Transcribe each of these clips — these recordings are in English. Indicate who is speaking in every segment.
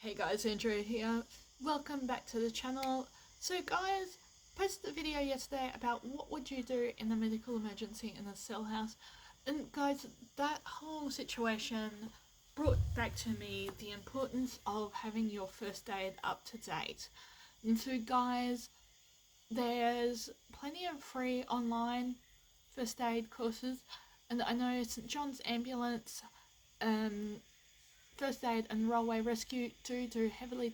Speaker 1: Hey guys, Andrea here. Welcome back to the channel. So guys, posted a video yesterday about what would you do in a medical emergency in a cell house. And guys, that whole situation brought back to me the importance of having your first aid up to date. And so guys, there's plenty of free online first aid courses. And I know St John's Ambulance, First Aid and Railway Rescue do heavily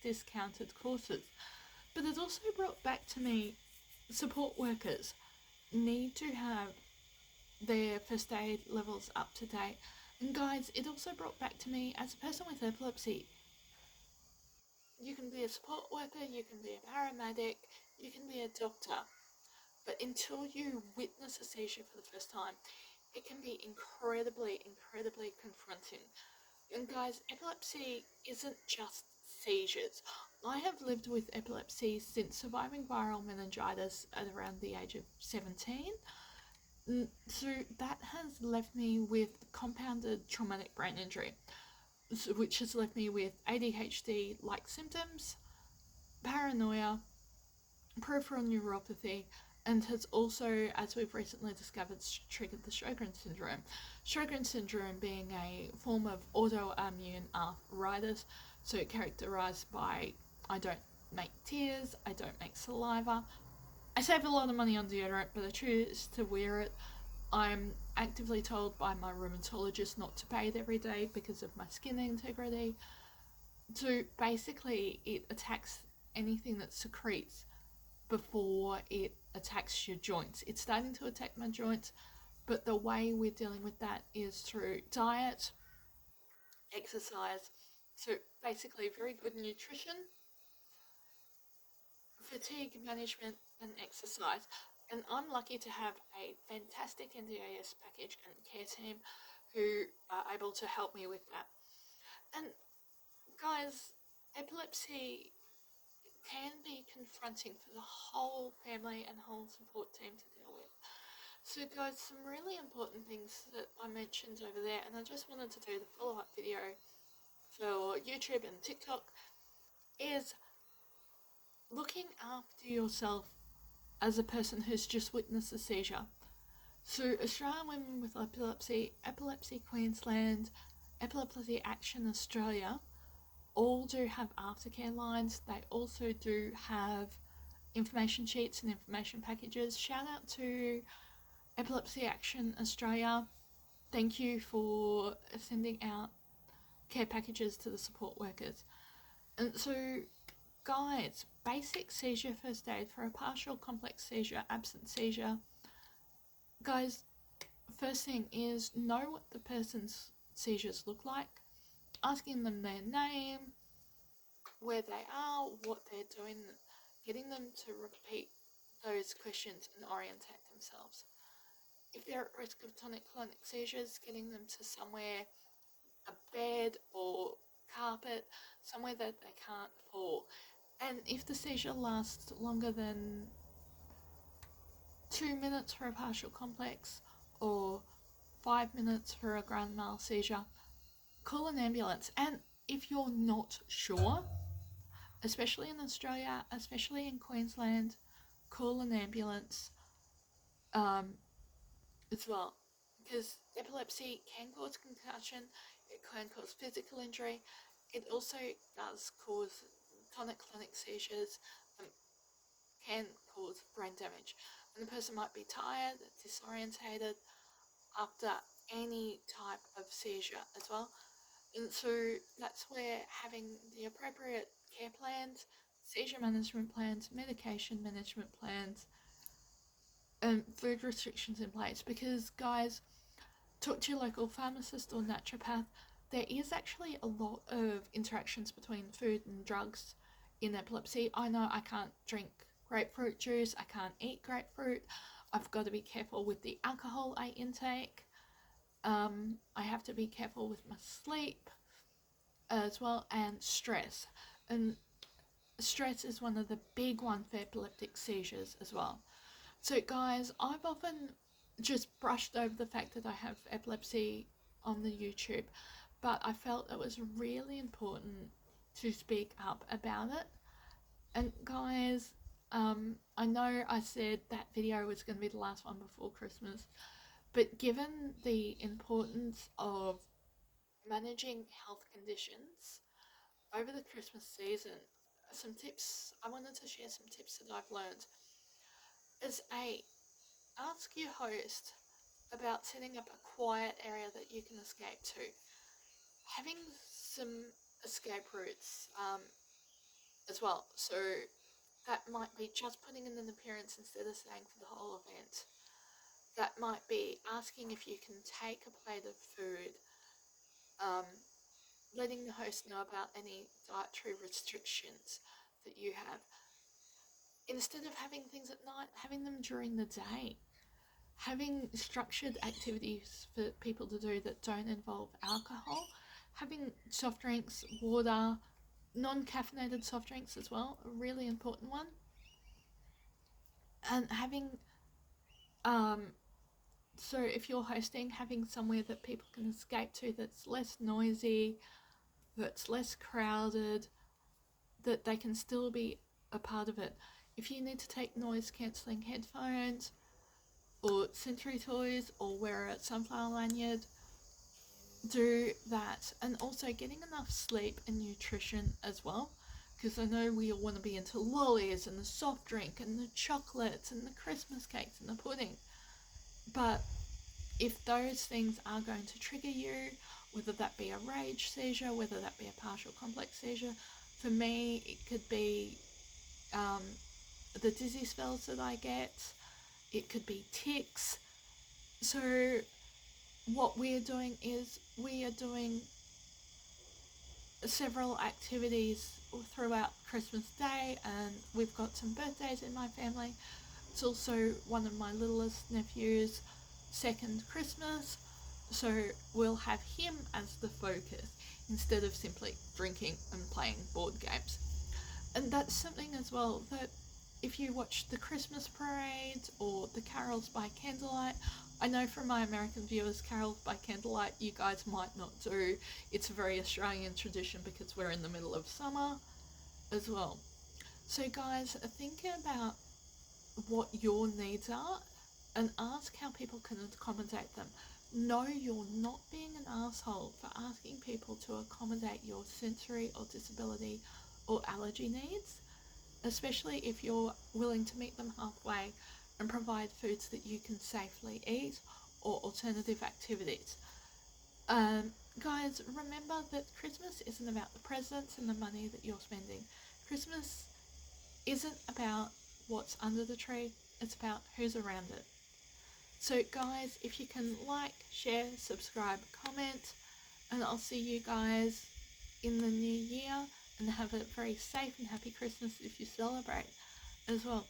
Speaker 1: discounted courses. But it's also brought back to me support workers need to have their first aid levels up to date. And guys, it also brought back to me, as a person with epilepsy, you can be a support worker, you can be a paramedic, you can be a doctor, but until you witness a seizure for the first time, it can be incredibly confronting. And guys, epilepsy isn't just seizures. I have lived with epilepsy since surviving viral meningitis at around the age of 17. So that has left me with compounded traumatic brain injury, which has left me with ADHD-like symptoms, paranoia, peripheral neuropathy, and has also, as we've recently discovered, triggered the Sjogren's syndrome. Sjogren's syndrome being a form of autoimmune arthritis, so characterised by I don't make tears, I don't make saliva, I save a lot of money on deodorant, but I choose to wear it. I'm actively told by my rheumatologist not to bathe every day because of my skin integrity. So basically it attacks anything that secretes before it attacks your joints. It's starting to attack my joints, but the way we're dealing with that is through diet, exercise, so basically very good nutrition, fatigue management and exercise. And I'm lucky to have a fantastic NDIS package and care team who are able to help me with that. And guys, epilepsy can be confronting for the whole family and whole support team to deal with. So guys, some really important things that I mentioned over there, and I just wanted to do the follow-up video for YouTube and TikTok, is looking after yourself as a person who's just witnessed a seizure. So Australian Women with Epilepsy, Epilepsy Queensland, Epilepsy Action Australia all do have aftercare lines. They also do have information sheets and information packages. Shout out to Epilepsy Action Australia. Thank you for sending out care packages to the support workers. And so guys, basic seizure first aid for a partial complex seizure, absent seizure. Guys, first thing is know what the person's seizures look like, asking them their name, where they are, what they're doing, getting them to repeat those questions and orientate themselves. If they're at risk of tonic-clonic seizures, getting them to somewhere, a bed or carpet, somewhere that they can't fall. And if the seizure lasts longer than 2 minutes for a partial complex or 5 minutes for a grand mal seizure, call an ambulance. And if you're not sure, especially in Australia, especially in Queensland, call an ambulance as well, because epilepsy can cause concussion, it can cause physical injury, it also does cause tonic-clonic seizures, can cause brain damage, and the person might be tired, disorientated after any type of seizure as well. And so that's where having the appropriate care plans, seizure management plans, medication management plans, and food restrictions in place. Because guys, talk to your local pharmacist or naturopath. There is actually a lot of interactions between food and drugs in epilepsy. I know I can't drink grapefruit juice, I can't eat grapefruit, I've got to be careful with the alcohol I intake, I have to be careful with my sleep as well, and stress. And stress is one of the big ones for epileptic seizures as well. So guys, I've often just brushed over the fact that I have epilepsy on the YouTube, but I felt it was really important to speak up about it. And guys, I know I said that video was going to be the last one before Christmas, but given the importance of managing health conditions over the Christmas season, some tips I wanted to share, some tips that I've learned is ask your host about setting up a quiet area that you can escape to. Having some escape routes as well. So that might be just putting in an appearance instead of staying for the whole event. That might be asking if you can take a plate of food, um, letting the host know about any dietary restrictions that you have. Instead of having things at night, having them during the day. Having structured activities for people to do that don't involve alcohol. Having soft drinks, water, non-caffeinated soft drinks as well, a really important one. And having so if you're hosting, having somewhere that people can escape to that's less noisy, that's less crowded, that they can still be a part of it. If you need to take noise cancelling headphones or sensory toys or wear a sunflower lanyard, do that. And also getting enough sleep and nutrition as well, because I know we all want to be into lollies and the soft drink and the chocolates and the Christmas cakes and the pudding, but if those things are going to trigger you, whether that be a rage seizure, whether that be a partial complex seizure, for me it could be the dizzy spells that I get, it could be tics. So what we're doing is we are doing several activities throughout Christmas Day, and we've got some birthdays in my family. It's also one of my littlest nephews' second Christmas, so we'll have him as the focus instead of simply drinking and playing board games. And that's something as well that if you watch the Christmas parade or the carols by candlelight, I know from my American viewers, carols by candlelight you guys might not do. It's a very Australian tradition because we're in the middle of summer as well. So guys, think about what your needs are and ask how people can accommodate them. No, you're not being an asshole for asking people to accommodate your sensory or disability or allergy needs, especially if you're willing to meet them halfway and provide foods that you can safely eat or alternative activities. Guys, remember that Christmas isn't about the presents and the money that you're spending. Christmas isn't about what's under the tree, it's about who's around it. So guys, if you can like, share, subscribe, comment, and I'll see you guys in the new year, and have a very safe and happy Christmas if you celebrate as well.